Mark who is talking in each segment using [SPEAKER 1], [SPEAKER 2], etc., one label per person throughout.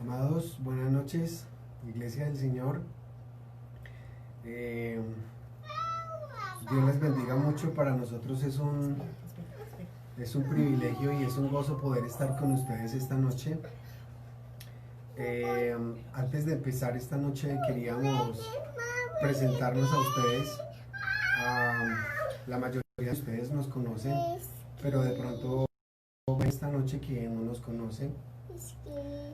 [SPEAKER 1] Amados, buenas noches, Iglesia del Señor. Dios les bendiga mucho. Para nosotros es un privilegio y es un gozo poder estar con ustedes esta noche. Antes de empezar esta noche queríamos presentarnos a ustedes. La mayoría de ustedes nos conocen, pero de pronto esta noche que no nos conocen.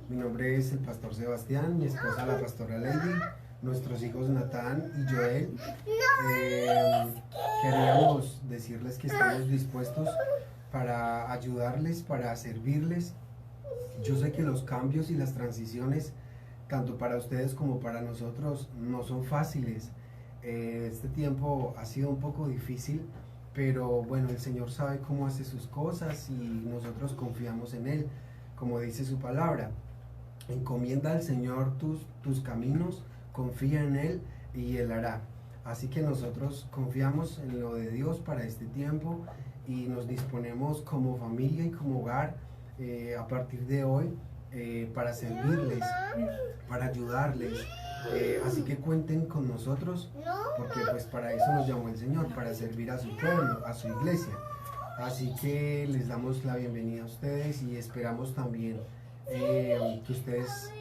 [SPEAKER 1] Mi nombre es el pastor Sebastián, mi esposa la pastora Lady, nuestros hijos Natán y Joel. Queríamos decirles que estamos dispuestos para ayudarles, para servirles. Yo sé que los cambios y las transiciones, tanto para ustedes como para nosotros, no son fáciles. Este tiempo ha sido un poco difícil, pero bueno, el Señor sabe cómo hace sus cosas y nosotros confiamos en Él. Como dice su palabra, encomienda al Señor tus caminos, confía en Él y Él hará. Así que nosotros confiamos en lo de Dios para este tiempo y nos disponemos como familia y como hogar a partir de hoy para servirles, para ayudarles. Así que cuenten con nosotros, porque pues para eso nos llamó el Señor, para servir a su pueblo, a su iglesia. Así que les damos la bienvenida a ustedes y esperamos también que ustedes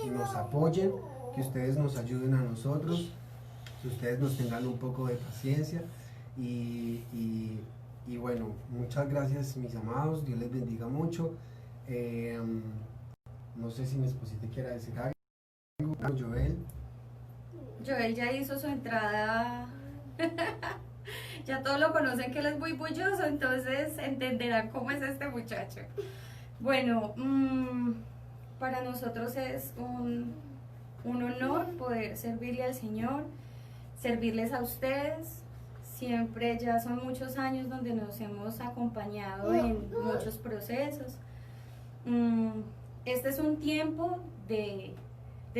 [SPEAKER 1] nos apoyen, que ustedes nos ayuden a nosotros, que ustedes nos tengan un poco de paciencia y bueno, muchas gracias mis amados, Dios les bendiga mucho. No sé si mi esposita quiera decir algo. Joel.
[SPEAKER 2] Joel ya hizo su entrada. Ya todos lo conocen que él es muy bulloso, entonces entenderán cómo es este muchacho. Bueno, para nosotros es un honor poder servirle al Señor, servirles a ustedes. Siempre ya son muchos años donde nos hemos acompañado en muchos procesos. Este es un tiempo de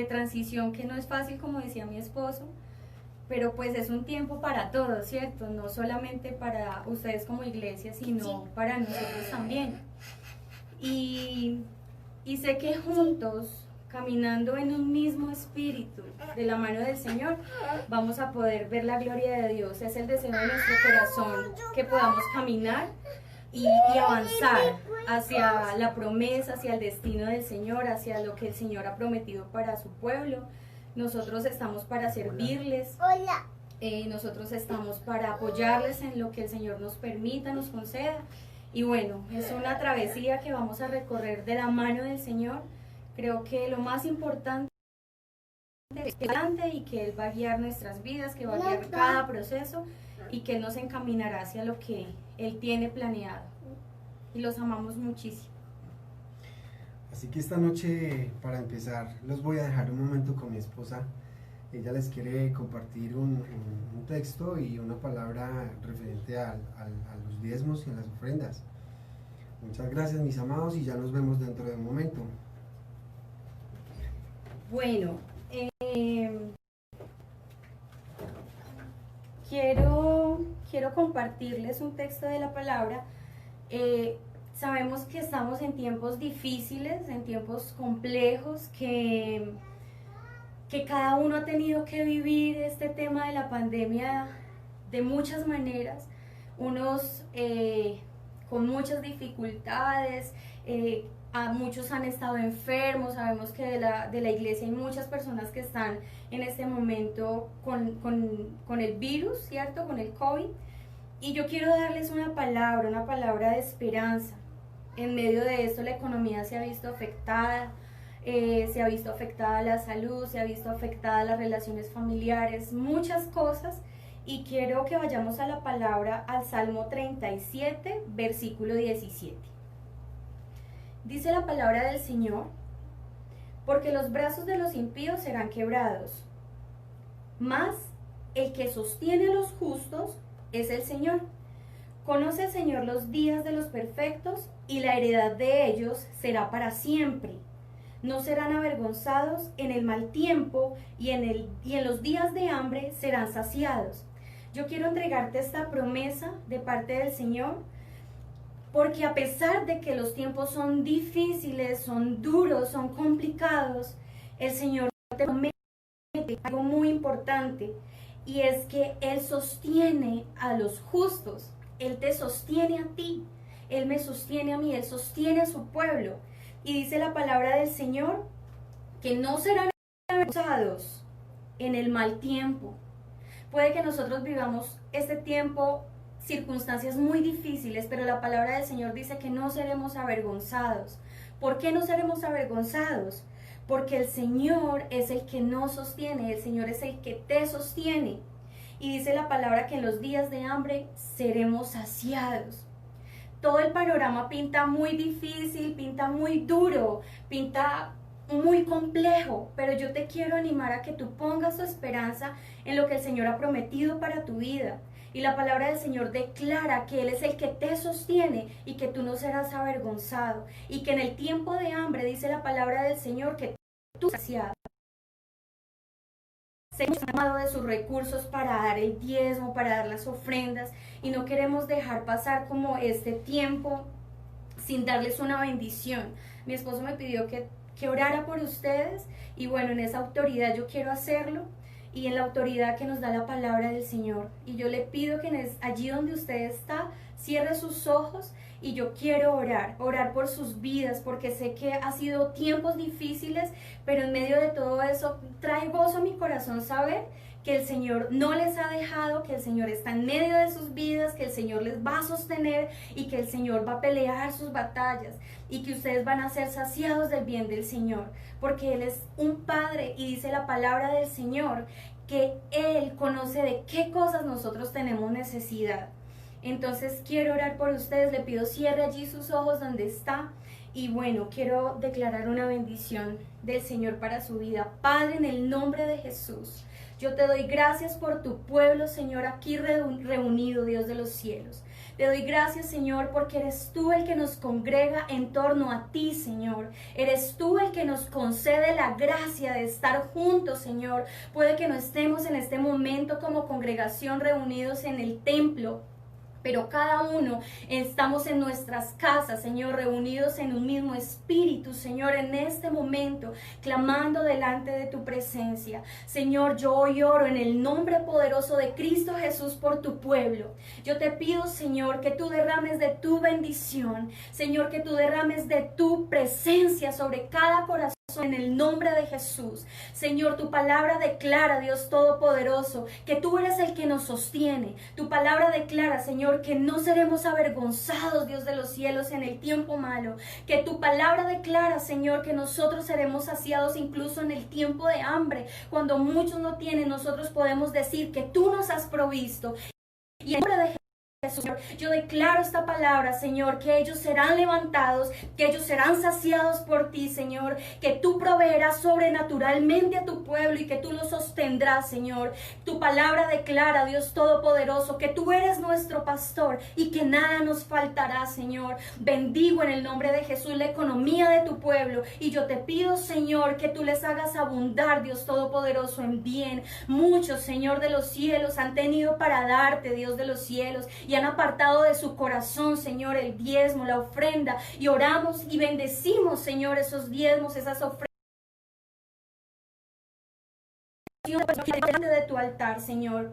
[SPEAKER 2] transición que no es fácil, como decía mi esposo, pero pues es un tiempo para todos, ¿cierto? No solamente para ustedes como iglesia, sino para nosotros también. Y sé que juntos, caminando en un mismo espíritu, de la mano del Señor, vamos a poder ver la gloria de Dios. Es el deseo de nuestro corazón que podamos caminar y avanzar hacia la promesa, hacia el destino del Señor, hacia lo que el Señor ha prometido para su pueblo. Nosotros estamos para servirles. Nosotros estamos para apoyarles en lo que el Señor nos permita, nos conceda. Y bueno, es una travesía que vamos a recorrer de la mano del Señor. Creo que lo más importante es que adelante y que Él va a guiar nuestras vidas, que va a guiar cada proceso y que Él nos encaminará hacia lo que Él tiene planeado. Y los amamos muchísimo.
[SPEAKER 1] Así que esta noche, para empezar, los voy a dejar un momento con mi esposa. Ella les quiere compartir un texto y una palabra referente a los diezmos y a las ofrendas. Muchas gracias mis amados y ya nos vemos dentro de un momento.
[SPEAKER 2] Bueno, quiero compartirles un texto de la palabra. Sabemos que estamos en tiempos difíciles, en tiempos complejos, que cada uno ha tenido que vivir este tema de la pandemia de muchas maneras, unos con muchas dificultades, muchos han estado enfermos. Sabemos que de la iglesia hay muchas personas que están en este momento con el virus, ¿cierto? Con el COVID. Y yo quiero darles una palabra de esperanza. En medio de esto la economía se ha visto afectada, se ha visto afectada la salud, se ha visto afectada las relaciones familiares, muchas cosas. Y quiero que vayamos a la palabra, al Salmo 37, versículo 17. Dice la palabra del Señor: porque los brazos de los impíos serán quebrados, mas el que sostiene a los justos es el Señor. Conoce el Señor los días de los perfectos, y la heredad de ellos será para siempre. No serán avergonzados en el mal tiempo, y en los días de hambre serán saciados. Yo quiero entregarte esta promesa de parte del Señor, Porque a pesar de que los tiempos son difíciles, son duros, son complicados, el Señor te promete algo muy importante, y es que Él sostiene a los justos. Él te sostiene a ti, Él me sostiene a mí, Él sostiene a su pueblo. Y dice la palabra del Señor que no serán avergonzados en el mal tiempo. Puede que nosotros vivamos este tiempo, circunstancias muy difíciles, pero la palabra del Señor dice que no seremos avergonzados. ¿Por qué no seremos avergonzados? Porque el Señor es el que nos sostiene, el Señor es el que te sostiene. Y dice la palabra que en los días de hambre seremos saciados. Todo el panorama pinta muy difícil, pinta muy duro, pinta muy complejo, pero yo te quiero animar a que tú pongas tu esperanza en lo que el Señor ha prometido para tu vida. Y la palabra del Señor declara que Él es el que te sostiene y que tú no serás avergonzado. Y que en el tiempo de hambre, dice la palabra del Señor, que tú saciado. Hemos amado de sus recursos para dar el diezmo, para dar las ofrendas, y no queremos dejar pasar como este tiempo sin darles una bendición. Mi esposo me pidió que orara por ustedes, y bueno, en esa autoridad yo quiero hacerlo, y en la autoridad que nos da la palabra del Señor. Y yo le pido que allí donde usted está, cierre sus ojos, y yo quiero orar por sus vidas, porque sé que ha sido tiempos difíciles, pero en medio de todo eso trae gozo a mi corazón saber que el Señor no les ha dejado, que el Señor está en medio de sus vidas, que el Señor les va a sostener y que el Señor va a pelear sus batallas, y que ustedes van a ser saciados del bien del Señor, porque Él es un Padre, y dice la palabra del Señor que Él conoce de qué cosas nosotros tenemos necesidad. Entonces quiero orar por ustedes, le pido cierre allí sus ojos donde está, y bueno, quiero declarar una bendición del Señor para su vida. Padre, en el nombre de Jesús, yo te doy gracias por tu pueblo, Señor, aquí reunido, Dios de los cielos. Te doy gracias, Señor, porque eres tú el que nos congrega en torno a ti, Señor. Eres tú el que nos concede la gracia de estar juntos, Señor. Puede que no estemos en este momento como congregación reunidos en el templo, pero cada uno estamos en nuestras casas, Señor, reunidos en un mismo espíritu, Señor, en este momento, clamando delante de tu presencia. Señor, yo hoy oro en el nombre poderoso de Cristo Jesús por tu pueblo. Yo te pido, Señor, que tú derrames de tu bendición, Señor, que tú derrames de tu presencia sobre cada corazón. En el nombre de Jesús, Señor, tu palabra declara, Dios Todopoderoso, que tú eres el que nos sostiene. Tu palabra declara, Señor, que no seremos avergonzados, Dios de los cielos, en el tiempo malo. Que tu palabra declara, Señor, que nosotros seremos saciados incluso en el tiempo de hambre. Cuando muchos no tienen, nosotros podemos decir que tú nos has provisto. Y en el nombre de Jesús, yo declaro esta palabra, Señor, que ellos serán levantados, que ellos serán saciados por ti, Señor, que tú proveerás sobrenaturalmente a tu pueblo y que tú los sostendrás, Señor. Tu palabra declara, Dios Todopoderoso, que tú eres nuestro pastor y que nada nos faltará, Señor. Bendigo en el nombre de Jesús la economía de tu pueblo, y yo te pido, Señor, que tú les hagas abundar, Dios Todopoderoso, en bien. Muchos, Señor de los cielos, han tenido para darte, Dios de los cielos, y han apartado de su corazón, Señor, el diezmo, la ofrenda, y oramos y bendecimos, Señor, esos diezmos, esas ofrendas delante de tu altar, Señor.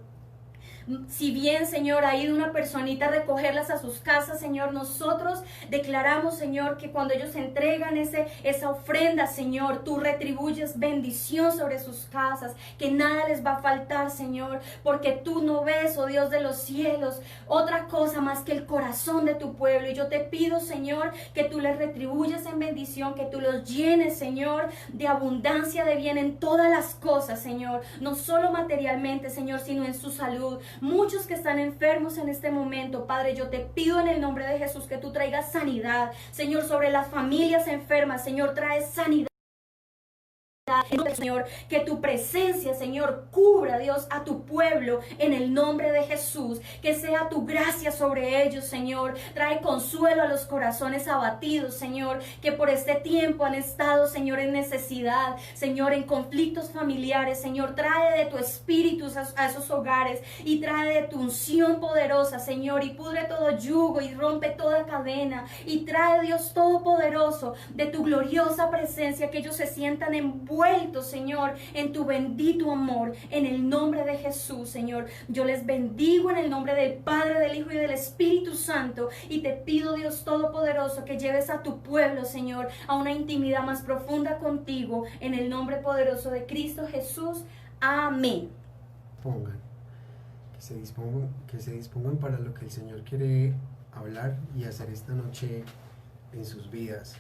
[SPEAKER 2] Si bien, Señor, ha ido una personita a recogerlas a sus casas, Señor, nosotros declaramos, Señor, que cuando ellos entregan esa ofrenda, Señor, tú retribuyes bendición sobre sus casas, que nada les va a faltar, Señor, porque tú no ves, oh Dios de los cielos, otra cosa más que el corazón de tu pueblo. Y yo te pido, Señor, que tú les retribuyas en bendición, que tú los llenes, Señor, de abundancia de bien en todas las cosas, Señor, no solo materialmente, Señor, sino en su salud. Muchos que están enfermos en este momento, Padre, yo te pido en el nombre de Jesús que tú traigas sanidad, Señor, sobre las familias enfermas. Señor, trae sanidad Señor, que tu presencia, Señor, cubra, Dios, a tu pueblo en el nombre de Jesús. Que sea tu gracia sobre ellos, Señor. Trae consuelo a los corazones abatidos, Señor, que por este tiempo han estado, Señor, en necesidad, Señor, en conflictos familiares. Señor, trae de tu espíritu a esos hogares y trae de tu unción poderosa, Señor, y pudre todo yugo y rompe toda cadena y trae, Dios Todopoderoso, de tu gloriosa presencia, que ellos se sientan envueltos, Señor, en tu bendito amor, en el nombre de Jesús, Señor. Yo les bendigo en el nombre del Padre, del Hijo y del Espíritu Santo, y te pido, Dios Todopoderoso, que lleves a tu pueblo, Señor, a una intimidad más profunda contigo, en el nombre poderoso de Cristo Jesús. Amén.
[SPEAKER 1] Pongan, que se dispongan para lo que el Señor quiere hablar y hacer esta noche en sus vidas.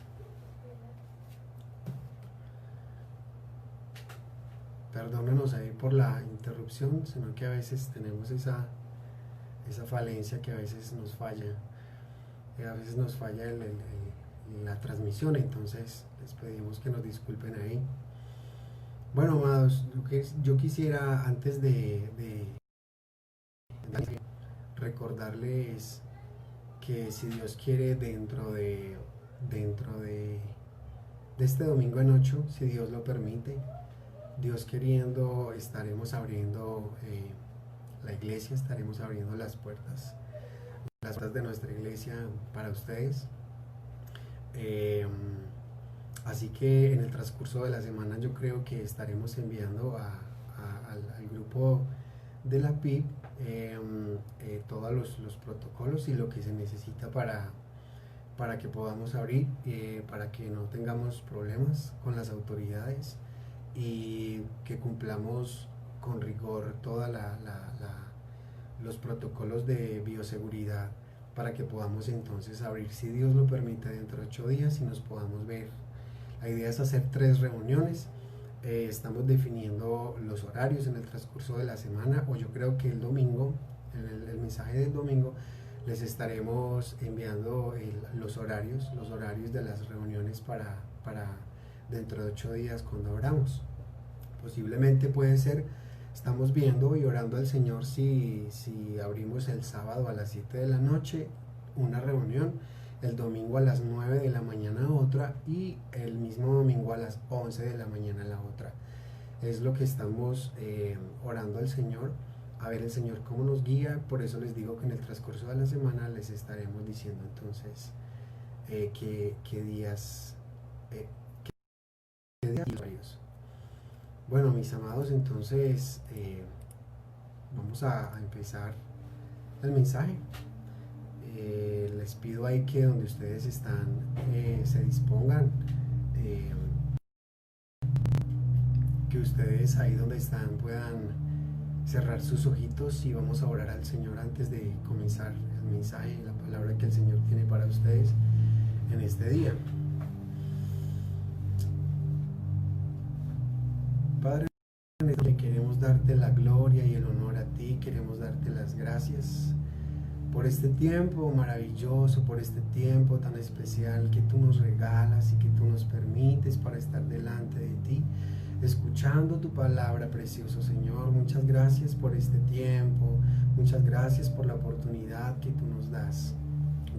[SPEAKER 1] Perdónenos ahí por la interrupción, sino que a veces tenemos esa falencia que a veces nos falla. A veces nos falla la transmisión, entonces les pedimos que nos disculpen ahí. Bueno, amados, yo quisiera, antes de recordarles que si Dios quiere, dentro de este domingo en 8, si Dios lo permite, Dios queriendo, estaremos abriendo la iglesia, estaremos abriendo las puertas de nuestra iglesia para ustedes. Así que en el transcurso de la semana yo creo que estaremos enviando al grupo de la PIB todos los protocolos y lo que se necesita para que podamos abrir, para que no tengamos problemas con las autoridades y que cumplamos con rigor todos los protocolos de bioseguridad, para que podamos entonces abrir, si Dios lo permite, dentro de 8 días y nos podamos ver. La idea es hacer 3 reuniones. Estamos definiendo los horarios en el transcurso de la semana, o yo creo que el domingo, en el mensaje del domingo, les estaremos enviando los horarios de las reuniones para dentro de 8 días cuando abramos. Posiblemente puede ser, estamos viendo y orando al Señor si abrimos el sábado a las 7 de la noche una reunión, el domingo a las 9 de la mañana otra, y el mismo domingo a las 11 de la mañana la otra. Es lo que estamos orando al Señor, a ver el Señor cómo nos guía. Por eso les digo que en el transcurso de la semana les estaremos diciendo entonces qué días y horarios. Bueno, mis amados, entonces vamos a empezar el mensaje. Les pido ahí que donde ustedes están se dispongan, que ustedes ahí donde están puedan cerrar sus ojitos, y vamos a orar al Señor antes de comenzar el mensaje, la palabra que el Señor tiene para ustedes en este día. Padre, queremos darte la gloria y el honor a ti, queremos darte las gracias por este tiempo maravilloso, por este tiempo tan especial que tú nos regalas y que tú nos permites para estar delante de ti, escuchando tu palabra, precioso Señor. Muchas gracias por este tiempo, muchas gracias por la oportunidad que tú nos das.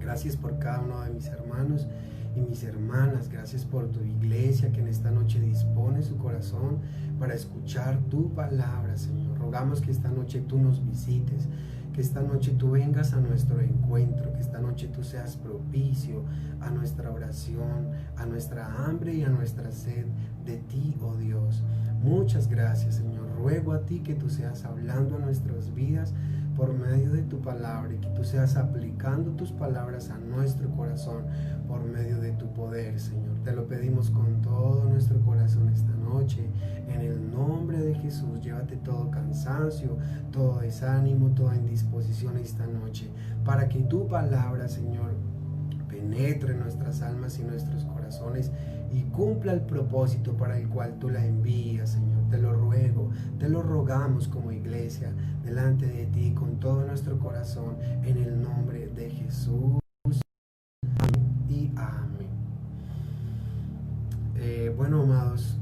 [SPEAKER 1] Gracias por cada uno de mis hermanos y mis hermanas, gracias por tu iglesia que en esta noche dispone su corazón para escuchar tu palabra, Señor. Rogamos que esta noche tú nos visites, que esta noche tú vengas a nuestro encuentro, que esta noche tú seas propicio a nuestra oración, a nuestra hambre y a nuestra sed de ti, oh Dios. Muchas gracias, Señor. Ruego a ti que tú seas hablando a nuestras vidas por medio de tu palabra, y que tú seas aplicando tus palabras a nuestro corazón por medio de tu poder, Señor. Te lo pedimos con todo nuestro corazón esta noche, en el nombre de Jesús. Llévate todo cansancio, todo desánimo, toda indisposición esta noche, para que tu palabra, Señor, penetre en nuestras almas y nuestros corazones y cumpla el propósito para el cual tú la envías, Señor. Te lo ruego, te lo rogamos como iglesia delante de ti con todo nuestro corazón, en el nombre de Jesús. Amén y amén. Bueno, amados,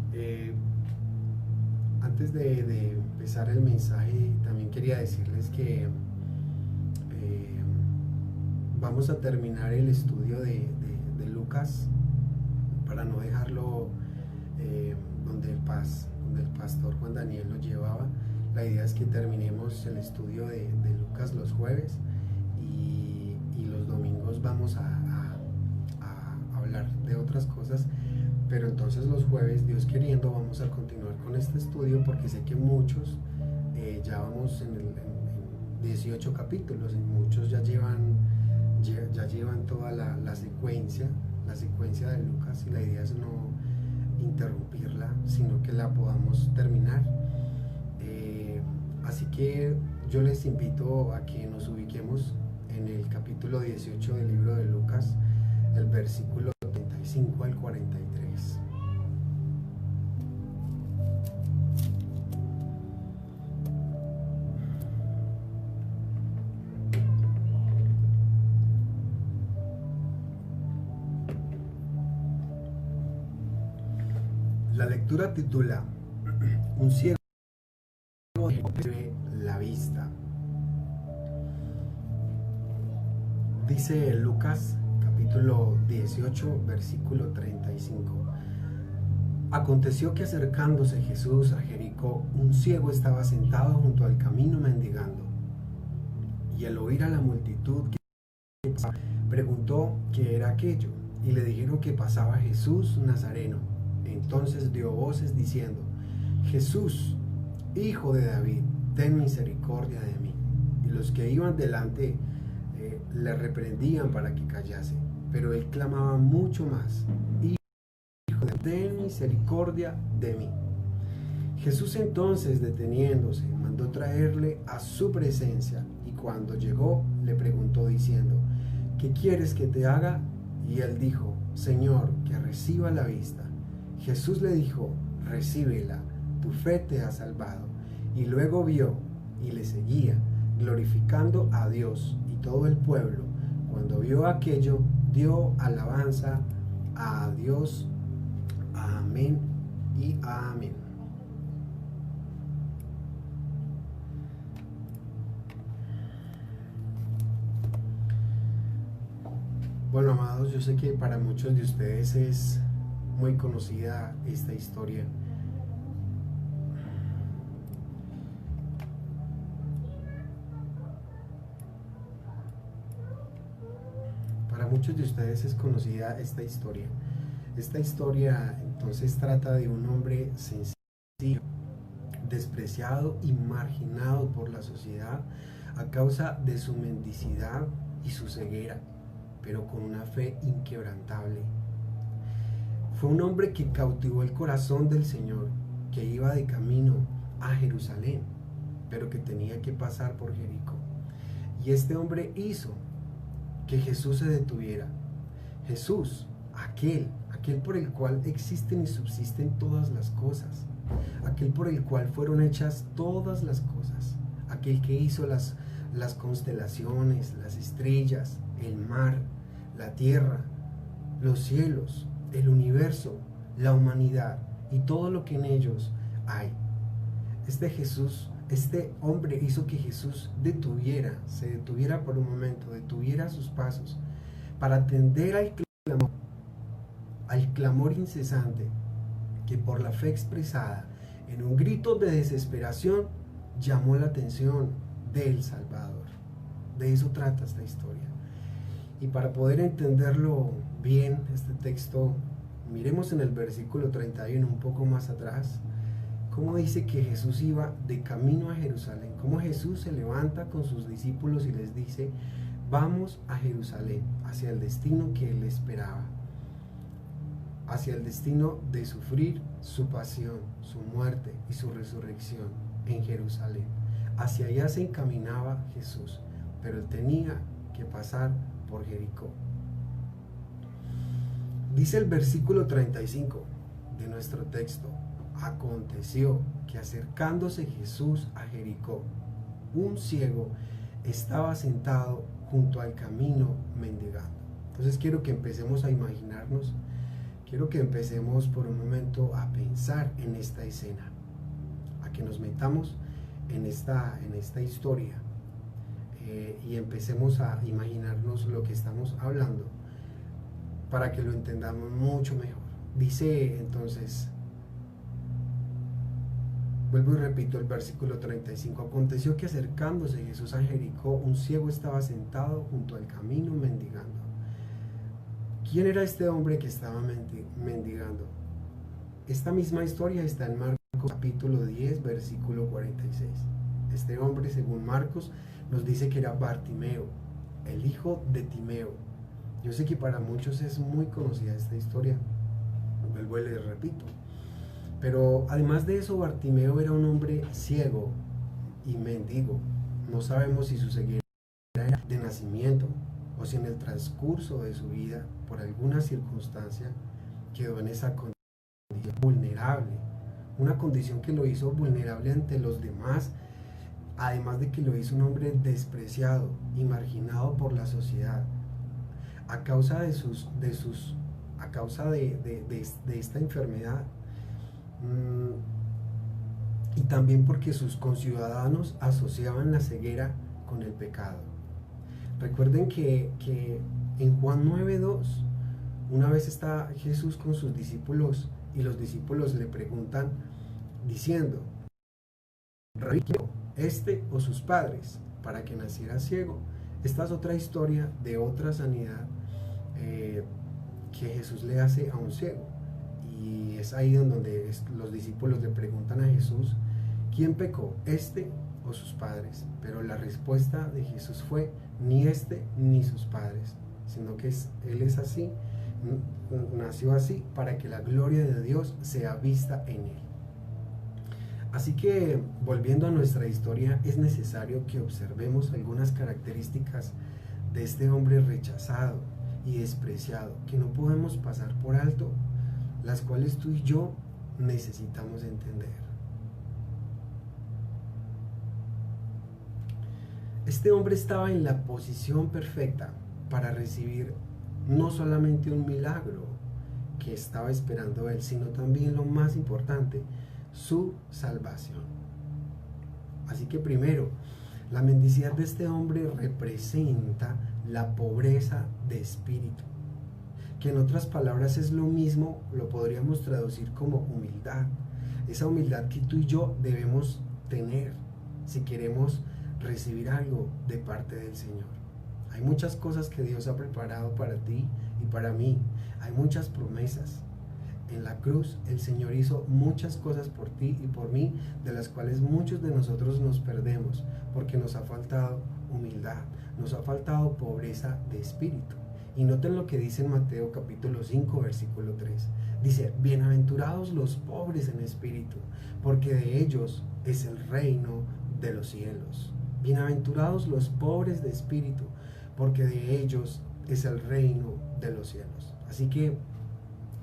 [SPEAKER 1] Antes de empezar el mensaje, también quería decirles que vamos a terminar el estudio de Lucas, para no dejarlo donde el pastor Juan Daniel lo llevaba. La idea es que terminemos el estudio de Lucas los jueves, y los domingos vamos a hablar de otras cosas, pero entonces los jueves, Dios queriendo, vamos a continuar con este estudio, porque sé que muchos ya vamos en 18 capítulos, y muchos ya llevan toda la secuencia de Lucas, y la idea es no interrumpirla, sino que la podamos terminar. Así que yo les invito a que nos ubiquemos en el capítulo 18 del libro de Lucas, el versículo 35 al 43. La lectura titula: Un ciego vuelve la vista. Dice Lucas capítulo 18 versículo 35: Aconteció que, acercándose Jesús a Jericó, un ciego estaba sentado junto al camino mendigando. Y al oír a la multitud que pasaba, preguntó qué era aquello, y le dijeron que pasaba Jesús Nazareno. Entonces dio voces diciendo: Jesús, hijo de David, ten misericordia de mí. Y los que iban delante le reprendían para que callase, pero él clamaba mucho más: Hijo de David, ten misericordia de mí. Jesús entonces, deteniéndose, mandó traerle a su presencia, y cuando llegó le preguntó diciendo: ¿Qué quieres que te haga? Y él dijo: Señor, que reciba la vista. Jesús le dijo: recíbela, tu fe te ha salvado. Y luego vio y le seguía, glorificando a Dios. Y todo el pueblo, cuando vio aquello, dio alabanza a Dios. Amén y amén. Bueno, amados, yo sé que para muchos de ustedes es muy conocida esta historia. Para muchos de ustedes es conocida esta historia. Esta historia entonces trata de un hombre sencillo, despreciado y marginado por la sociedad a causa de su mendicidad y su ceguera, pero con una fe inquebrantable. Fue un hombre que cautivó el corazón del Señor, que iba de camino a Jerusalén, pero que tenía que pasar por Jericó. Y este hombre hizo que Jesús se detuviera. Jesús, aquel por el cual existen y subsisten todas las cosas, aquel por el cual fueron hechas todas las cosas, aquel que hizo las constelaciones, las estrellas, el mar, la tierra, los cielos, el universo, la humanidad y todo lo que en ellos hay. Este hombre hizo que Jesús se detuviera por un momento, detuviera sus pasos para atender al clamor incesante que, por la fe expresada en un grito de desesperación, llamó la atención del Salvador. De eso trata esta historia. Y para poder entenderlo bien, este texto, miremos en el versículo 31, un poco más atrás, cómo dice que Jesús iba de camino a Jerusalén, cómo Jesús se levanta con sus discípulos y les dice: vamos a Jerusalén, hacia el destino que él esperaba, hacia el destino de sufrir su pasión, su muerte y su resurrección en Jerusalén. Hacia allá se encaminaba Jesús, pero él tenía que pasar por Jericó. Dice el versículo 35 de nuestro texto: aconteció que, acercándose Jesús a Jericó, un ciego estaba sentado junto al camino mendigando. Entonces quiero que empecemos a imaginarnos, quiero que empecemos por un momento a pensar en esta escena, que nos metamos en esta historia y empecemos a imaginarnos lo que estamos hablando para que lo entendamos mucho mejor. Dice entonces, vuelvo y repito el versículo 35, aconteció que acercándose Jesús a Jericó, un ciego estaba sentado junto al camino mendigando. ¿Quién era este hombre que estaba mendigando? Esta misma historia está en Marcos capítulo 10, versículo 46. Este hombre, según Marcos, nos dice que era Bartimeo, el hijo de Timeo. Yo sé que para muchos es muy conocida esta historia, vuelvo y les repito. Pero además de eso, Bartimeo era un hombre ciego y mendigo. No sabemos si su ceguera era de nacimiento o si en el transcurso de su vida, por alguna circunstancia, quedó en esa condición vulnerable. Una condición que lo hizo vulnerable ante los demás, además de que lo hizo un hombre despreciado y marginado por la sociedad. A causa de esta enfermedad, y también porque sus conciudadanos asociaban la ceguera con el pecado. Recuerden que en Juan 9:2, una vez está Jesús con sus discípulos y los discípulos le preguntan diciendo, ¿Rabí, este o sus padres para que naciera ciego? Esta es otra historia de otra sanidad que Jesús le hace a un ciego. Y es ahí donde los discípulos le preguntan a Jesús, ¿quién pecó, este o sus padres? Pero la respuesta de Jesús fue, ni este ni sus padres, sino que Él es así, nació así para que la gloria de Dios sea vista en Él. Así que, volviendo a nuestra historia, es necesario que observemos algunas características de este hombre rechazado y despreciado, que no podemos pasar por alto, las cuales tú y yo necesitamos entender. Este hombre estaba en la posición perfecta para recibir no solamente un milagro que estaba esperando él, sino también lo más importante, su salvación. Así que primero, la mendicidad de este hombre representa la pobreza de espíritu, que en otras palabras es lo mismo, lo podríamos traducir como humildad. Esa humildad que tú y yo debemos tener si queremos recibir algo de parte del Señor. Hay muchas cosas que Dios ha preparado para ti y para mí. Hay muchas promesas. En la cruz el Señor hizo muchas cosas por ti y por mí, de las cuales muchos de nosotros nos perdemos porque nos ha faltado humildad, nos ha faltado pobreza de espíritu. Y noten lo que dice en Mateo capítulo 5 versículo 3. Dice, bienaventurados los pobres en espíritu, porque de ellos es el reino de los cielos. Bienaventurados los pobres de espíritu, porque de ellos es el reino de los cielos. Así que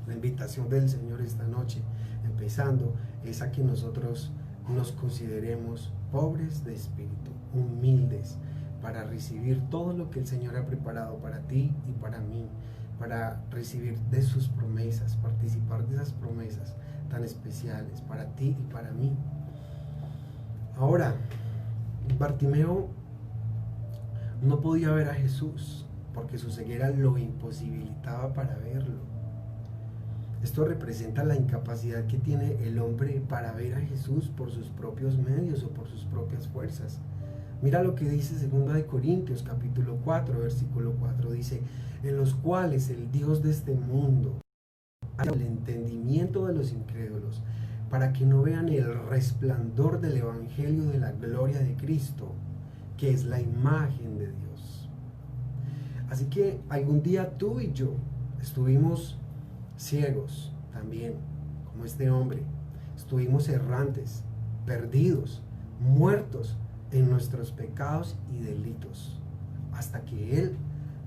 [SPEAKER 1] la invitación del Señor esta noche, empezando, es a que nosotros nos consideremos pobres de espíritu, humildes, para recibir todo lo que el Señor ha preparado para ti y para mí, para recibir de sus promesas, participar de esas promesas tan especiales para ti y para mí. Ahora, Bartimeo no podía ver a Jesús porque su ceguera lo imposibilitaba para verlo. Esto representa la incapacidad que tiene el hombre para ver a Jesús por sus propios medios o por sus propias fuerzas. Mira lo que dice 2 Corintios capítulo 4, versículo 4, dice, en los cuales el Dios de este mundo ha dado el entendimiento de los incrédulos, para que no vean el resplandor del evangelio de la gloria de Cristo, que es la imagen de Dios. Así que algún día tú y yo estuvimos ciegos también, como este hombre, estuvimos errantes, perdidos, muertos en nuestros pecados y delitos, hasta que Él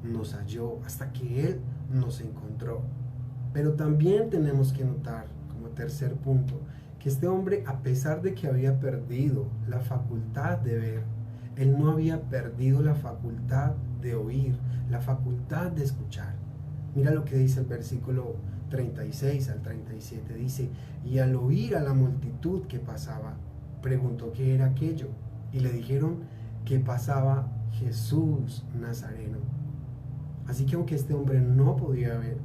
[SPEAKER 1] nos halló, hasta que Él nos encontró. Pero también tenemos que notar, como tercer punto, que este hombre, a pesar de que había perdido la facultad de ver, él no había perdido la facultad de oír, la facultad de escuchar. Mira lo que dice el versículo 36 al 37, dice, y al oír a la multitud que pasaba, preguntó qué era aquello y le dijeron que pasaba Jesús Nazareno. Así que aunque este hombre no podía ver,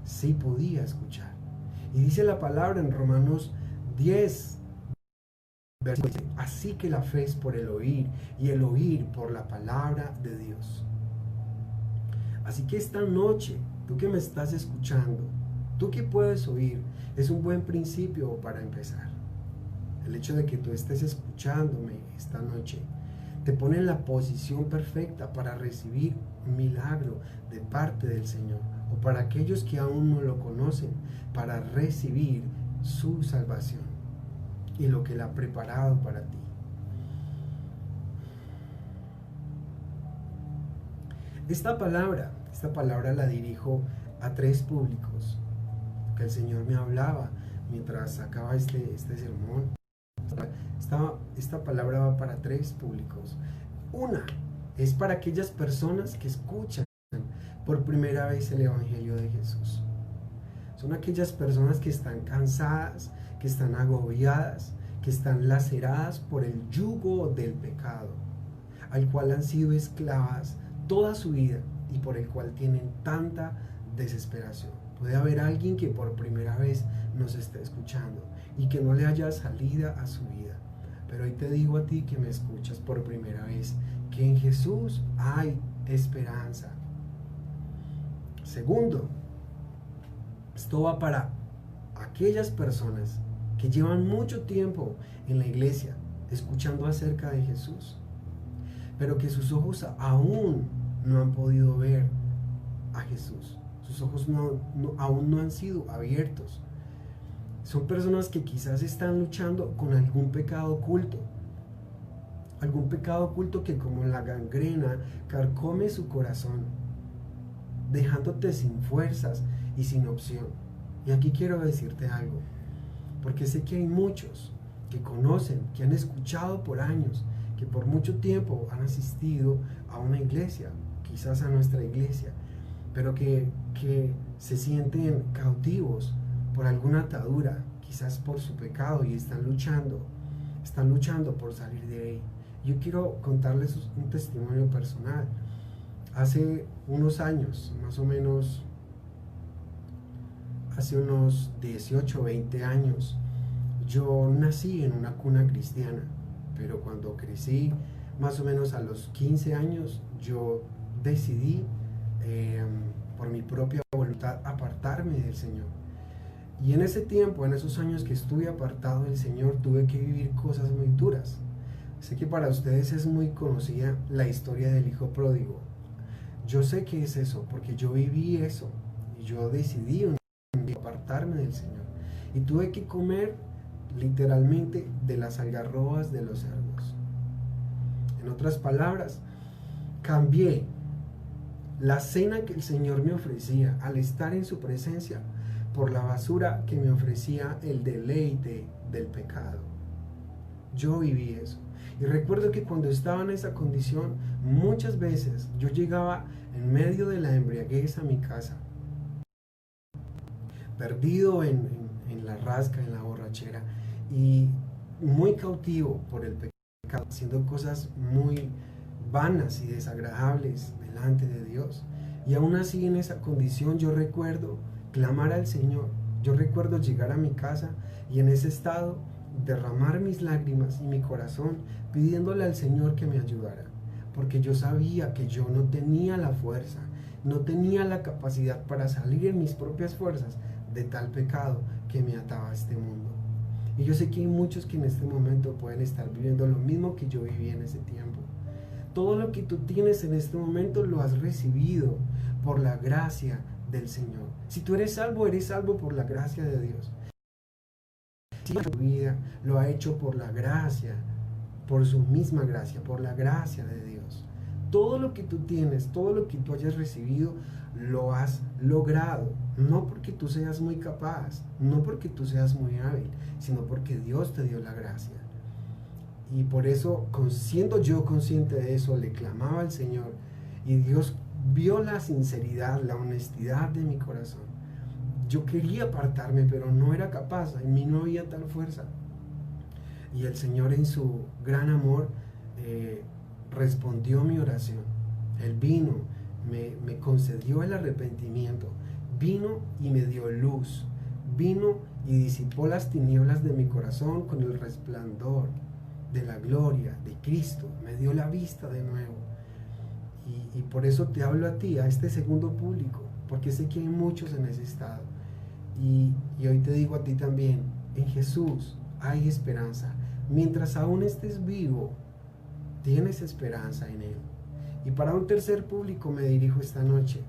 [SPEAKER 1] sí podía escuchar. Y dice la palabra en Romanos 10, versículo, así que la fe es por el oír y el oír por la palabra de Dios. Así que esta noche, tú que me estás escuchando, tú que puedes oír, es un buen principio para empezar. El hecho de que tú estés escuchándome esta noche te pone en la posición perfecta para recibir un milagro de parte del Señor, o para aquellos que aún no lo conocen, para recibir su salvación y lo que Él ha preparado para ti. Esta palabra la dirijo a 3 públicos que el Señor me hablaba mientras sacaba este sermón. Esta palabra va para 3 públicos. Una es para aquellas personas que escuchan por primera vez el Evangelio de Jesús. Son aquellas personas que están cansadas, que están agobiadas, que están laceradas por el yugo del pecado, al cual han sido esclavas toda su vida y por el cual tienen tanta desesperación. Puede haber alguien que por primera vez nos esté escuchando y que no le haya salida a su vida. Pero hoy te digo a ti que me escuchas por primera vez, que en Jesús hay esperanza. Segundo, esto va para aquellas personas que llevan mucho tiempo en la iglesia escuchando acerca de Jesús, pero que sus ojos aún no han podido ver a Jesús. Sus ojos aún no han sido abiertos. Son personas que quizás están luchando con algún pecado oculto que como la gangrena carcome su corazón, dejándote sin fuerzas y sin opción. Y aquí quiero decirte algo, porque sé que hay muchos que conocen, que han escuchado por años, que por mucho tiempo han asistido a una iglesia, quizás a nuestra iglesia, pero que se sienten cautivos por alguna atadura, quizás por su pecado, y están luchando por salir de ahí. Yo quiero contarles un testimonio personal. Hace unos años, más o menos, hace unos 18 o 20 años, yo nací en una cuna cristiana, pero cuando crecí, más o menos a los 15 años, yo decidí por mi propia voluntad apartarme del Señor. Y en ese tiempo, en esos años que estuve apartado del Señor, tuve que vivir cosas muy duras. Sé que para ustedes es muy conocida la historia del hijo pródigo. Yo sé que es eso, porque yo viví eso. Y yo decidí apartarme del Señor. Y tuve que comer literalmente de las algarrobas de los cerdos. En otras palabras, cambié la cena que el Señor me ofrecía al estar en su presencia por la basura que me ofrecía el deleite del pecado. Yo viví eso. Y recuerdo que cuando estaba en esa condición, muchas veces yo llegaba en medio de la embriaguez a mi casa, perdido en la rasca, en la borrachera, y muy cautivo por el pecado, haciendo cosas muy vanas y desagradables delante de Dios. Y aún así, en esa condición, yo recuerdo clamar al Señor. Yo recuerdo llegar a mi casa y en ese estado derramar mis lágrimas y mi corazón pidiéndole al Señor que me ayudara, porque yo sabía que yo no tenía la fuerza, no tenía la capacidad para salir en mis propias fuerzas de tal pecado que me ataba a este mundo. Y yo sé que hay muchos que en este momento pueden estar viviendo lo mismo que yo viví en ese tiempo. Todo lo que tú tienes en este momento lo has recibido por la gracia del Señor. Si tú eres salvo por la gracia de Dios. Si tu vida lo ha hecho por la gracia, por su misma gracia, por la gracia de Dios. Todo lo que tú tienes, todo lo que tú hayas recibido, lo has logrado. No porque tú seas muy capaz, no porque tú seas muy hábil, sino porque Dios te dio la gracia. Y por eso, siendo yo consciente de eso, le clamaba al Señor, y Dios vio la sinceridad, la honestidad de mi corazón. Yo quería apartarme, pero no era capaz, en mí no había tal fuerza. Y el Señor en su gran amor respondió mi oración. Él vino, me concedió el arrepentimiento, vino y me dio luz, vino y disipó las tinieblas de mi corazón con el resplandor de la gloria de Cristo, me dio la vista de nuevo. Y por eso te hablo a ti, a este segundo público, porque sé que hay muchos en ese estado. Y hoy te digo a ti también, en Jesús hay esperanza. Mientras aún estés vivo, tienes esperanza en Él. Y para un tercer público me dirijo esta noche.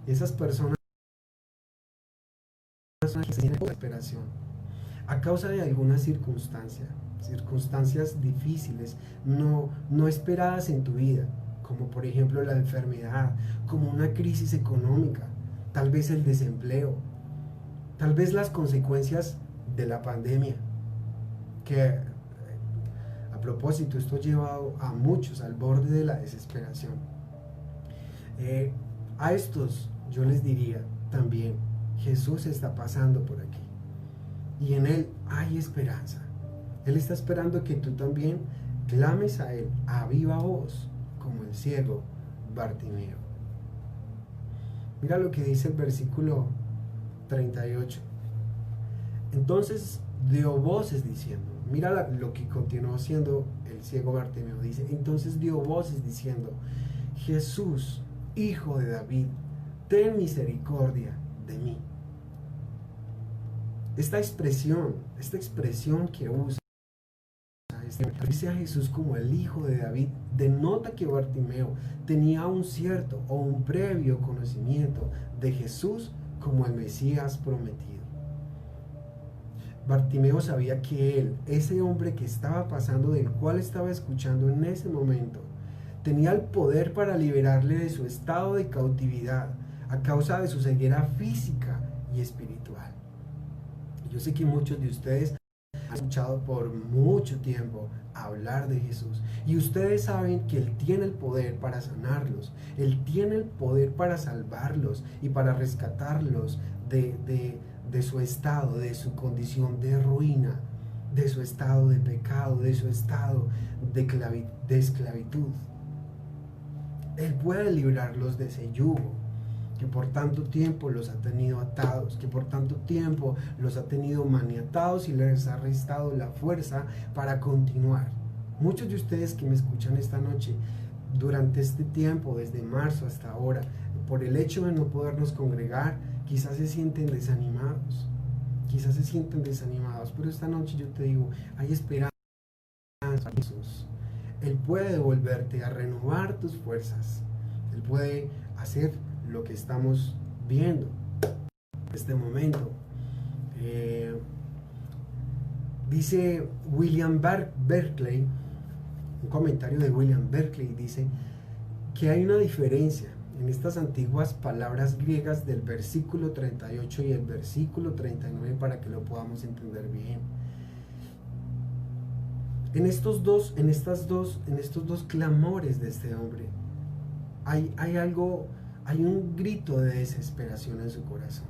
[SPEAKER 1] Esas personas que tienen desesperación a causa de alguna circunstancias difíciles, no esperadas en tu vida, como por ejemplo la enfermedad, como una crisis económica, tal vez el desempleo, tal vez las consecuencias de la pandemia, que a propósito esto ha llevado a muchos al borde de la desesperación. A estos yo les diría también, Jesús está pasando por aquí y en Él hay esperanza. Él está esperando que tú también clames a Él a viva voz, como el ciego Bartimeo. Mira lo que dice el versículo 38. Entonces dio voces diciendo, mira lo que continuó haciendo el ciego Bartimeo. Dice, entonces dio voces diciendo, Jesús, Hijo de David, ten misericordia de mí. Esta expresión que usa, dice a Jesús como el Hijo de David, denota que Bartimeo tenía un cierto o un previo conocimiento de Jesús como el Mesías prometido. Bartimeo sabía que él, ese hombre que estaba pasando, del cual estaba escuchando en ese momento, tenía el poder para liberarle de su estado de cautividad a causa de su ceguera física y espiritual. Yo sé que muchos de ustedes han escuchado por mucho tiempo hablar de Jesús y ustedes saben que Él tiene el poder para sanarlos, Él tiene el poder para salvarlos y para rescatarlos de su estado, de su condición de ruina, de su estado de pecado, de su estado de esclavitud. Él puede librarlos de ese yugo que por tanto tiempo los ha tenido atados, que por tanto tiempo los ha tenido maniatados y les ha restado la fuerza para continuar. Muchos de ustedes que me escuchan esta noche, durante este tiempo, desde marzo hasta ahora, por el hecho de no podernos congregar, quizás se sienten desanimados, pero esta noche yo te digo, hay esperanza en Jesús. Él puede devolverte a renovar tus fuerzas, Él puede hacer lo que estamos viendo en este momento. Dice William Berkeley, un comentario de William Berkeley dice que hay una diferencia en estas antiguas palabras griegas del versículo 38 y el versículo 39 para que lo podamos entender bien. En estos dos clamores de este hombre hay un grito de desesperación en su corazón.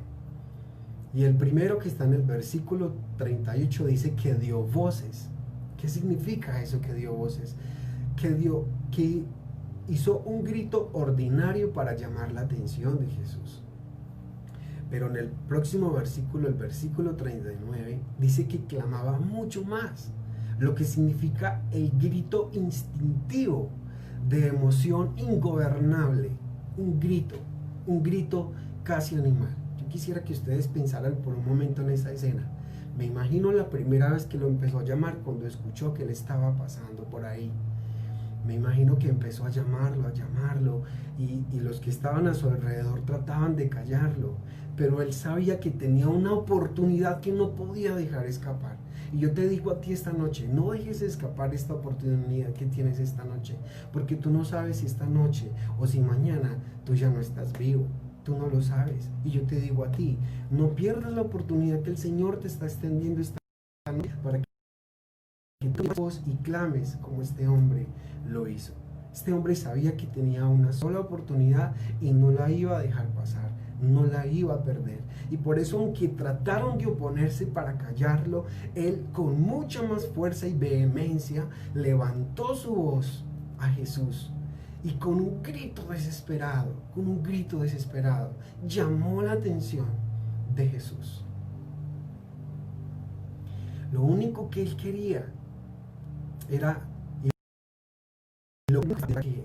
[SPEAKER 1] Y el primero, que está en el versículo 38, dice que dio voces. ¿Qué significa eso, que dio voces? Que hizo un grito ordinario para llamar la atención de Jesús. Pero en el próximo versículo, el versículo 39, dice que clamaba mucho más, lo que significa el grito instintivo de emoción ingobernable. Un grito casi animal. Yo quisiera que ustedes pensaran por un momento en esa escena. Me imagino la primera vez que lo empezó a llamar, cuando escuchó que él estaba pasando por ahí. Me imagino que empezó a llamarlo, y los que estaban a su alrededor trataban de callarlo, pero él sabía que tenía una oportunidad que no podía dejar escapar. Y yo te digo a ti esta noche, no dejes escapar esta oportunidad que tienes esta noche, porque tú no sabes si esta noche o si mañana tú ya no estás vivo, tú no lo sabes. Y yo te digo a ti, no pierdas la oportunidad que el Señor te está extendiendo esta noche para que tú voz y clames como este hombre lo hizo. Este hombre sabía que tenía una sola oportunidad y no la iba a dejar pasar. no la iba a perder. Y por eso, aunque trataron de oponerse para callarlo, él con mucha más fuerza y vehemencia levantó su voz a Jesús y con un grito desesperado, llamó la atención de Jesús. Lo único que él quería era que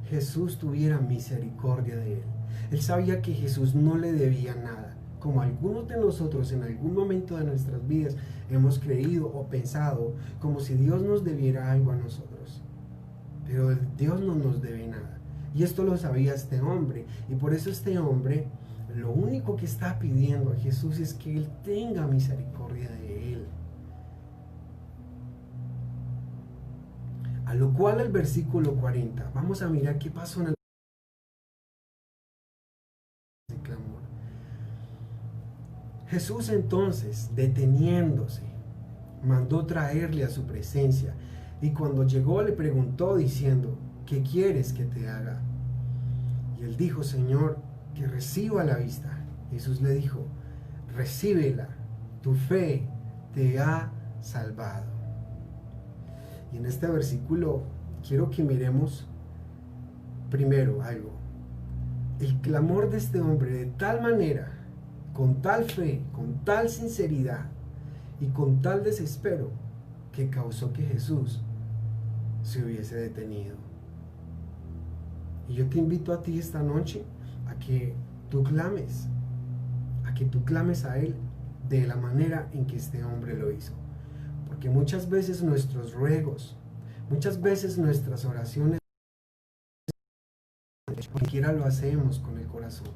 [SPEAKER 1] Jesús tuviera misericordia de él. Él sabía que Jesús no le debía nada, como algunos de nosotros en algún momento de nuestras vidas hemos creído o pensado como si Dios nos debiera algo a nosotros. Pero Dios no nos debe nada. Y esto lo sabía este hombre. Y por eso este hombre lo único que está pidiendo a Jesús es que Él tenga misericordia de él. A lo cual el versículo 40, vamos a mirar qué pasó en el clamor. Jesús entonces, deteniéndose, mandó traerle a su presencia, y cuando llegó le preguntó diciendo: ¿qué quieres que te haga? Y él dijo: Señor, que reciba la vista. Jesús le dijo: recíbela, tu fe te ha salvado. Y en este versículo quiero que miremos primero algo. El clamor de este hombre de tal manera, con tal fe, con tal sinceridad y con tal desespero, que causó que Jesús se hubiese detenido. Y yo te invito a ti esta noche a que tú clames, a Él de la manera en que este hombre lo hizo. Porque muchas veces nuestros ruegos, muchas veces nuestras oraciones, ni siquiera lo hacemos con el corazón.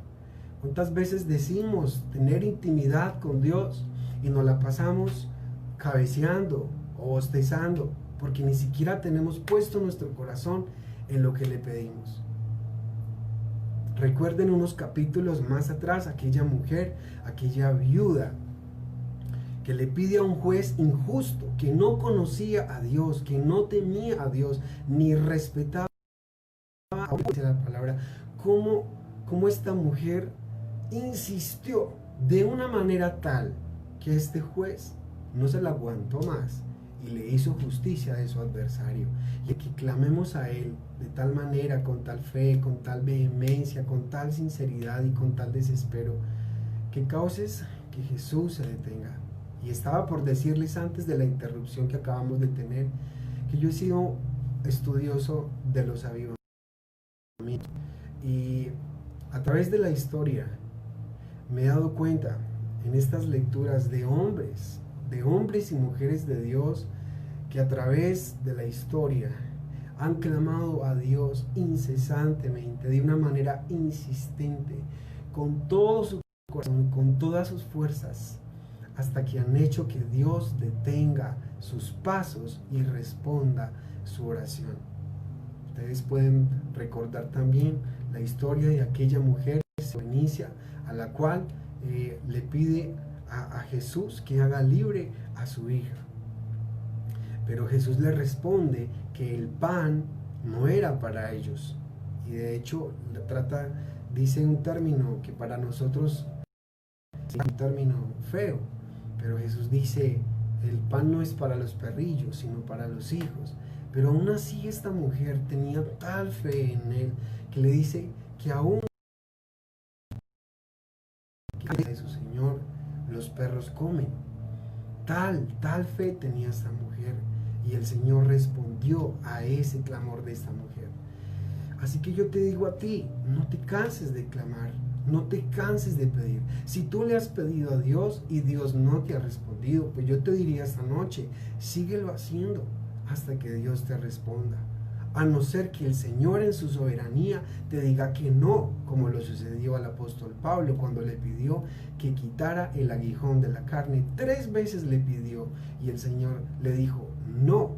[SPEAKER 1] ¿Cuántas veces decimos tener intimidad con Dios y nos la pasamos cabeceando o bostezando porque ni siquiera tenemos puesto nuestro corazón en lo que le pedimos? Recuerden unos capítulos más atrás aquella mujer, aquella viuda que le pide a un juez injusto, que no conocía a Dios, que no temía a Dios, ni respetaba la palabra, cómo esta mujer insistió de una manera tal que este juez no se la aguantó más y le hizo justicia de su adversario. Y que clamemos a Él de tal manera, con tal fe, con tal vehemencia, con tal sinceridad y con tal desespero, que causes que Jesús se detenga. Y estaba por decirles antes de la interrupción que acabamos de tener, que yo he sido estudioso de los avivamientos. Y a través de la historia me he dado cuenta en estas lecturas de hombres y mujeres de Dios que a través de la historia han clamado a Dios incesantemente, de una manera insistente, con todo su corazón, con todas sus fuerzas, hasta que han hecho que Dios detenga sus pasos y responda su oración. Ustedes pueden recordar también la historia de aquella mujer fenicia a la cual le pide a Jesús que haga libre a su hija. Pero Jesús le responde que el pan no era para ellos. Y de hecho dice un término que para nosotros es un término feo. Pero Jesús dice, el pan no es para los perrillos, sino para los hijos. Pero aún así esta mujer tenía tal fe en Él, que le dice que aún de su Señor los perros comen. Tal fe tenía esta mujer. Y el Señor respondió a ese clamor de esta mujer. Así que yo te digo a ti, no te canses de clamar. No te canses de pedir. Si tú le has pedido a Dios y Dios no te ha respondido, pues yo te diría esta noche, síguelo haciendo hasta que Dios te responda. A no ser que el Señor en su soberanía te diga que no, como lo sucedió al apóstol Pablo cuando le pidió que quitara el aguijón de la carne. 3 veces le pidió y el Señor le dijo, no,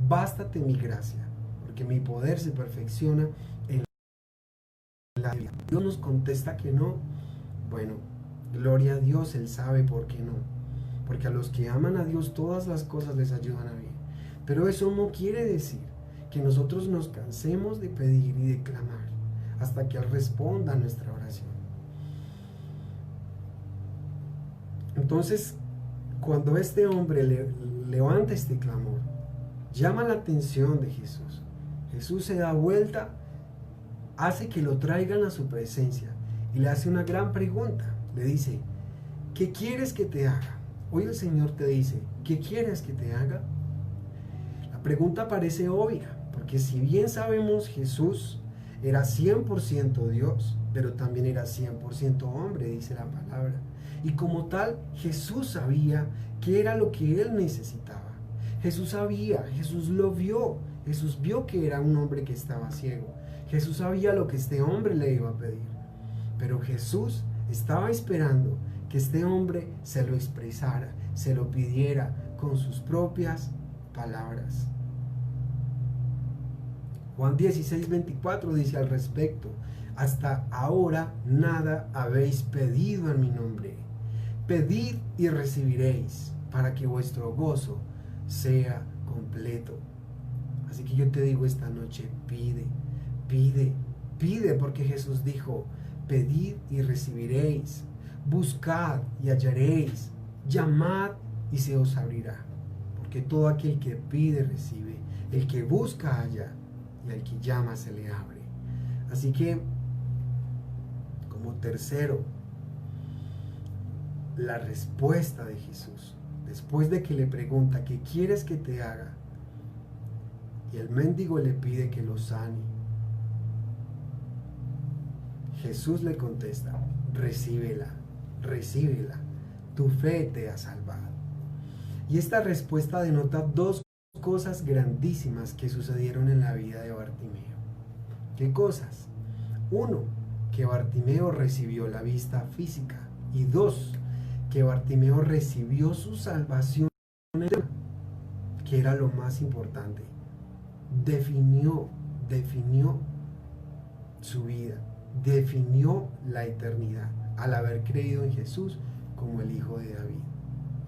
[SPEAKER 1] bástate mi gracia, porque mi poder se perfecciona en la vida. Dios nos contesta que no. Bueno, gloria a Dios, Él sabe por qué no. Porque a los que aman a Dios todas las cosas les ayudan a bien. Pero eso no quiere decir que nosotros nos cansemos de pedir y de clamar hasta que Él responda a nuestra oración. Entonces, cuando este hombre levanta este clamor, llama la atención de Jesús. Jesús se da vuelta, hace que lo traigan a su presencia y le hace una gran pregunta. Le dice, ¿qué quieres que te haga? Hoy el Señor te dice, ¿qué quieres que te haga? La pregunta parece obvia, porque si bien sabemos Jesús era 100% Dios, pero también era 100% hombre, dice la palabra. Y como tal, Jesús sabía qué era lo que él necesitaba. Jesús sabía, Jesús lo vio. Jesús vio que era un hombre que estaba ciego. Jesús sabía lo que este hombre le iba a pedir. Pero Jesús estaba esperando que este hombre se lo expresara, se lo pidiera con sus propias palabras. Juan 16:24 dice al respecto, hasta ahora nada habéis pedido en mi nombre. Pedid y recibiréis, para que vuestro gozo sea completo. Así que yo te digo esta noche, pide, pide, pide, porque Jesús dijo, pedid y recibiréis, buscad y hallaréis, llamad y se os abrirá. Porque todo aquel que pide recibe, el que busca halla, y al que llama se le abre. Así que, como tercero, la respuesta de Jesús, después de que le pregunta, ¿qué quieres que te haga? Y el mendigo le pide que lo sane. Jesús le contesta, recíbela, recíbela, tu fe te ha salvado. Y esta respuesta denota dos cosas grandísimas que sucedieron en la vida de Bartimeo. ¿Qué cosas? Uno, que Bartimeo recibió la vista física. Y dos, que Bartimeo recibió su salvación, que era lo más importante. Definió su vida, definió la eternidad al haber creído en Jesús como el Hijo de David.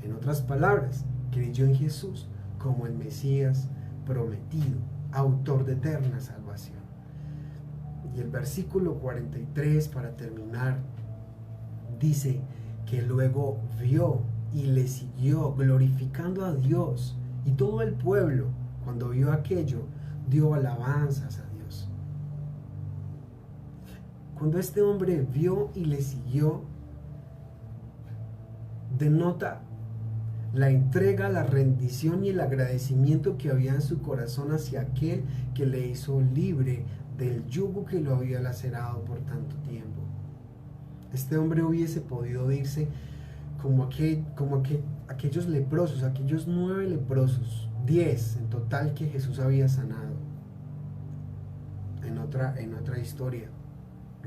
[SPEAKER 1] En otras palabras, creyó en Jesús como el Mesías prometido, autor de eterna salvación. Y el versículo 43, para terminar, dice que luego vio y le siguió glorificando a Dios, y todo el pueblo, cuando vio aquello, dio alabanzas a Dios. Cuando este hombre vio y le siguió, denota la entrega, la rendición y el agradecimiento que había en su corazón hacia aquel que le hizo libre del yugo que lo había lacerado por tanto tiempo. Este hombre hubiese podido irse como aquellos leprosos, aquellos 9 leprosos, 10 en total que Jesús había sanado. En otra historia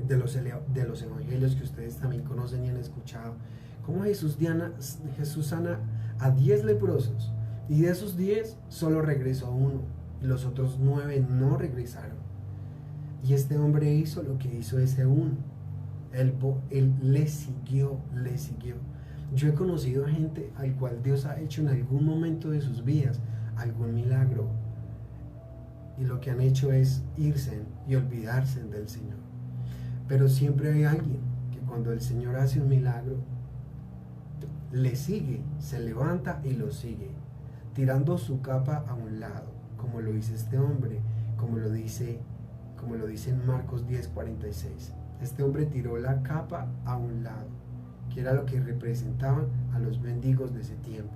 [SPEAKER 1] de los evangelios que ustedes también conocen y han escuchado, cómo Jesús sana a 10 leprosos, y de esos 10 solo regresó uno, y los otros 9 no regresaron. Y este hombre hizo lo que hizo ese uno. Él le siguió. Yo he conocido gente al cual Dios ha hecho en algún momento de sus vidas algún milagro, y lo que han hecho es irse y olvidarse del Señor. Pero siempre hay alguien que cuando el Señor hace un milagro, le sigue, se levanta y lo sigue, tirando su capa a un lado, como lo dice este hombre, como lo dice en Marcos 10:46. Este hombre tiró la capa a un lado, que era lo que representaban a los mendigos de ese tiempo.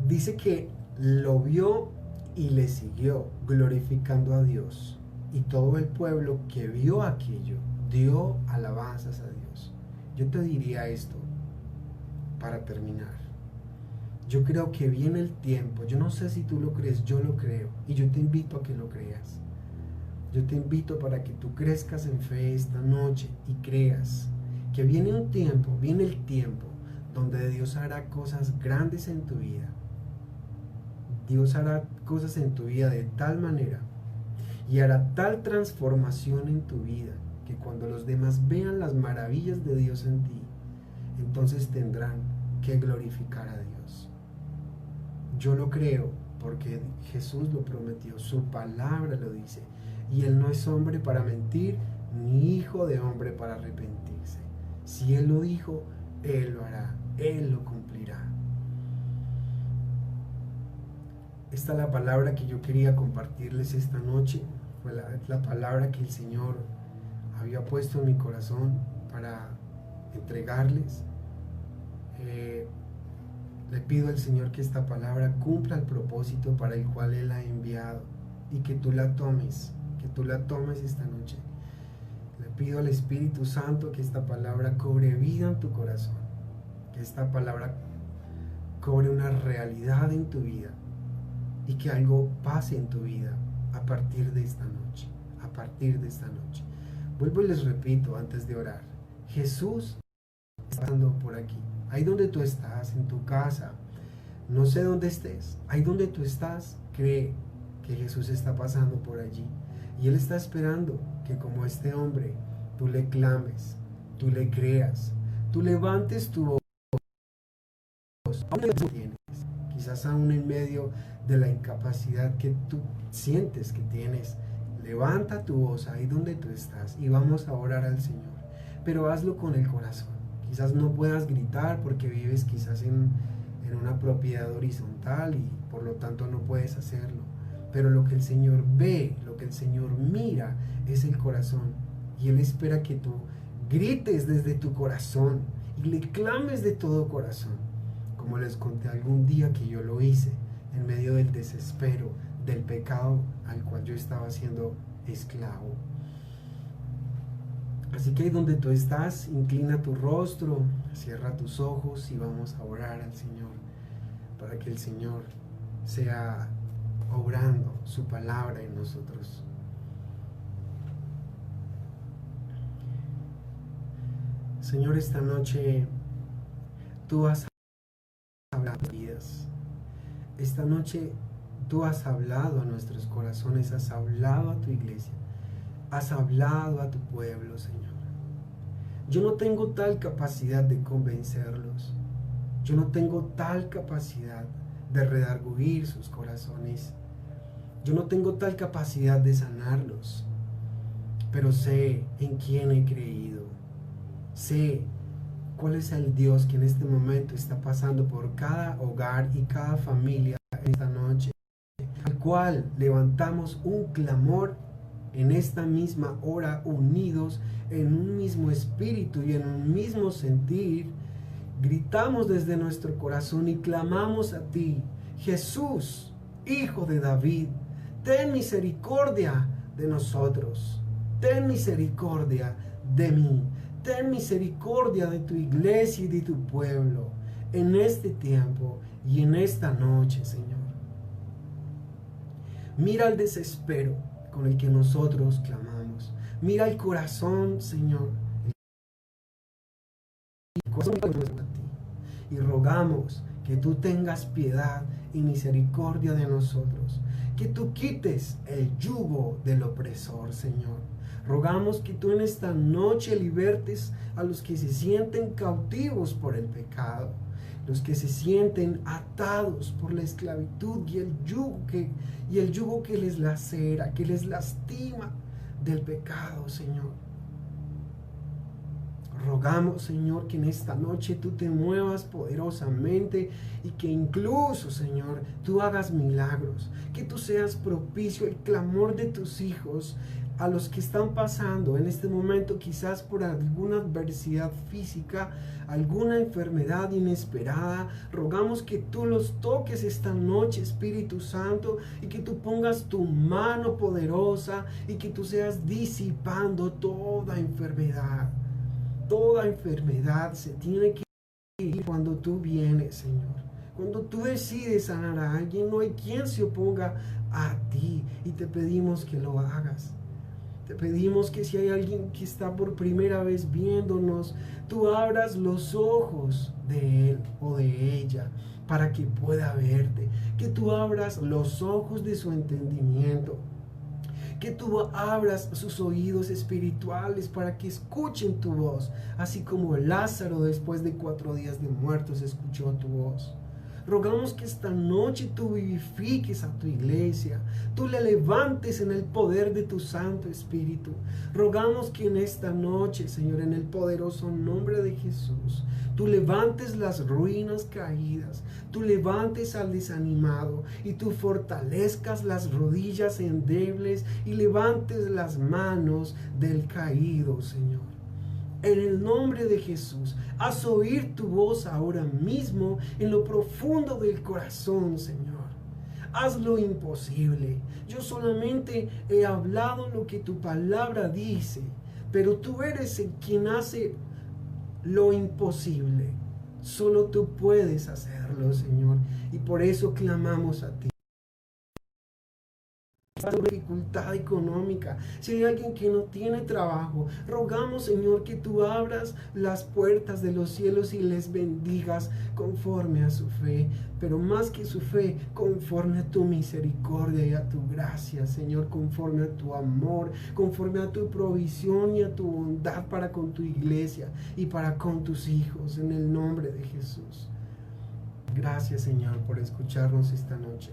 [SPEAKER 1] Dice que lo vio y le siguió, glorificando a Dios. Y todo el pueblo que vio aquello dio alabanzas a Dios. Yo te diría esto para terminar. Yo creo que viene el tiempo. Yo no sé si tú lo crees, yo lo creo. Y yo te invito a que lo creas. Yo te invito para que tú crezcas en fe esta noche y creas que viene el tiempo donde Dios hará cosas grandes en tu vida. Dios hará cosas en tu vida de tal manera y hará tal transformación en tu vida que cuando los demás vean las maravillas de Dios en ti, entonces tendrán que glorificar a Dios. Yo lo creo porque Jesús lo prometió, su palabra lo dice. y Él no es hombre para mentir, ni hijo de hombre para arrepentirse. Si Él lo dijo, Él lo hará, Él lo cumplirá. Esta es la palabra que yo quería compartirles esta noche. Fue la palabra que el Señor había puesto en mi corazón para entregarles. Le pido al Señor que esta palabra cumpla el propósito para el cual Él la ha enviado y que tú la tomes esta noche. Le pido al Espíritu Santo que esta palabra cobre vida en tu corazón, que esta palabra cobre una realidad en tu vida y que algo pase en tu vida a partir de esta noche, a partir de esta noche. Vuelvo y les repito antes de orar, Jesús está pasando por aquí, ahí donde tú estás, en tu casa, no sé dónde estés, ahí donde tú estás, cree que Jesús está pasando por allí y Él está esperando que como este hombre tú le clames, tú le creas, tú levantes tu voz, aún no tienes, quizás aún en medio de la incapacidad que tú sientes que tienes, levanta tu voz ahí donde tú estás y vamos a orar al Señor, pero hazlo con el corazón. Quizás no puedas gritar porque vives quizás en una propiedad horizontal y por lo tanto no puedes hacerlo, pero lo que el Señor ve, lo que el Señor mira es el corazón y Él espera que tú grites desde tu corazón y le clames de todo corazón, como les conté algún día que yo lo hice en medio del desespero, del pecado al cual yo estaba siendo esclavo. Así que ahí donde tú estás, inclina tu rostro, cierra tus ojos y vamos a orar al Señor para que el Señor sea obrando su palabra en nosotros. Señor, esta noche tú has hablado a vidas. Esta noche tú has hablado a nuestros corazones, has hablado a tu iglesia, has hablado a tu pueblo, Señor. Yo no tengo tal capacidad de convencerlos. Yo no tengo tal capacidad de redarguir sus corazones. Yo no tengo tal capacidad de sanarlos. Pero sé en quién he creído. Sé cuál es el Dios que en este momento está pasando por cada hogar y cada familia en esta noche, al cual levantamos un clamor en esta misma hora, unidos en un mismo espíritu y en un mismo sentir. Gritamos desde nuestro corazón y clamamos a ti, Jesús, Hijo de David, ten misericordia de nosotros, ten misericordia de mí, ten misericordia de tu iglesia y de tu pueblo en este tiempo y en esta noche, Señor. Mira el desespero con el que nosotros clamamos. Mira el corazón, Señor. El corazón a ti. Y rogamos que tú tengas piedad y misericordia de nosotros. Que tú quites el yugo del opresor, Señor. Rogamos que tú en esta noche libertes a los que se sienten cautivos por el pecado, los que se sienten atados por la esclavitud y el yugo que les lacera, que les lastima del pecado, Señor. Rogamos, Señor, que en esta noche tú te muevas poderosamente y que incluso, Señor, tú hagas milagros, que tú seas propicio al clamor de tus hijos, a los que están pasando en este momento quizás por alguna adversidad física, alguna enfermedad inesperada. Rogamos que tú los toques esta noche, Espíritu Santo, y que tú pongas tu mano poderosa y que tú seas disipando toda enfermedad. Toda enfermedad se tiene que ir cuando tú vienes, Señor. Cuando tú decides sanar a alguien, no hay quien se oponga a ti y te pedimos que lo hagas. Te pedimos que si hay alguien que está por primera vez viéndonos, tú abras los ojos de él o de ella para que pueda verte. Que tú abras los ojos de su entendimiento. Que tú abras sus oídos espirituales para que escuchen tu voz, así como Lázaro después de 4 días de muertos escuchó tu voz. Rogamos que esta noche tú vivifiques a tu iglesia, tú le levantes en el poder de tu Santo Espíritu. Rogamos que en esta noche, Señor, en el poderoso nombre de Jesús, tú levantes las ruinas caídas, tú levantes al desanimado y tú fortalezcas las rodillas endebles y levantes las manos del caído, Señor. En el nombre de Jesús, haz oír tu voz ahora mismo en lo profundo del corazón, Señor. Haz lo imposible. Yo solamente he hablado lo que tu palabra dice, pero tú eres el quien hace lo imposible. Solo tú puedes hacerlo, Señor, y por eso clamamos a ti. Dificultad económica, si hay alguien que no tiene trabajo, rogamos, Señor, que tú abras las puertas de los cielos y les bendigas conforme a su fe, pero más que su fe, conforme a tu misericordia y a tu gracia, Señor, conforme a tu amor, conforme a tu provisión y a tu bondad para con tu iglesia y para con tus hijos, en el nombre de Jesús. Gracias, Señor, por escucharnos esta noche.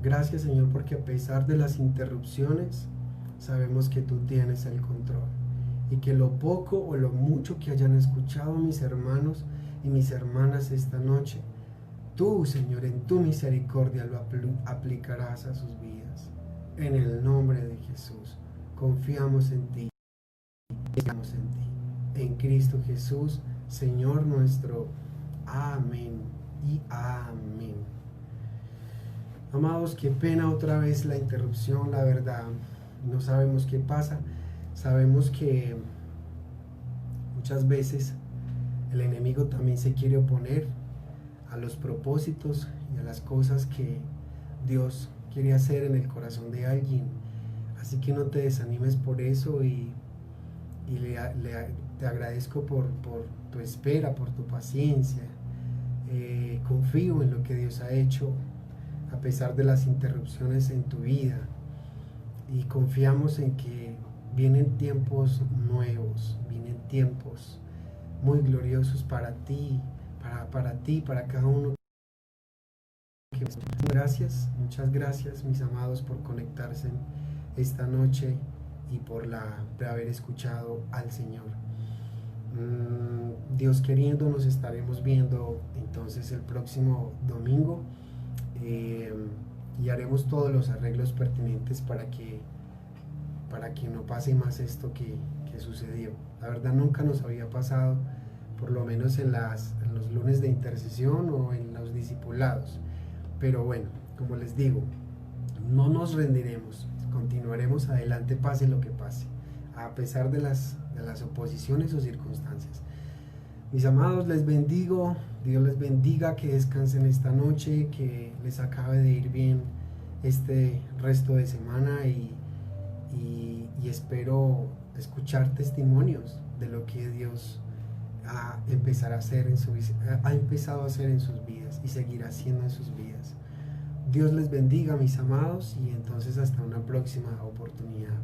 [SPEAKER 1] Gracias, Señor, porque a pesar de las interrupciones, sabemos que tú tienes el control y que lo poco o lo mucho que hayan escuchado mis hermanos y mis hermanas esta noche, tú, Señor, en tu misericordia lo aplicarás a sus vidas. En el nombre de Jesús, confiamos en ti, confiamos en ti. En Cristo Jesús, Señor nuestro. Amén y amén. Amados, qué pena otra vez la interrupción, la verdad, no sabemos qué pasa. Sabemos que muchas veces el enemigo también se quiere oponer a los propósitos y a las cosas que Dios quiere hacer en el corazón de alguien. Así que no te desanimes por eso y te agradezco por tu espera, por tu paciencia. Confío en lo que Dios ha hecho a pesar de las interrupciones en tu vida, y confiamos en que vienen tiempos nuevos, vienen tiempos muy gloriosos para ti, para cada uno. Muchas gracias, mis amados, por conectarse esta noche y por haber escuchado al Señor. Dios queriendo, nos estaremos viendo entonces el próximo domingo. Y haremos todos los arreglos pertinentes para que no pase más esto que sucedió. La verdad nunca nos había pasado, por lo menos en los lunes de intercesión o en los discipulados. Pero bueno, como les digo, no nos rendiremos, continuaremos adelante pase lo que pase, a pesar de las oposiciones o circunstancias. Mis amados, les bendigo, Dios les bendiga, que descansen esta noche, que les acabe de ir bien este resto de semana y espero escuchar testimonios de lo que Dios ha empezado a hacer en sus vidas y seguirá haciendo en sus vidas. Dios les bendiga, mis amados, y entonces hasta una próxima oportunidad.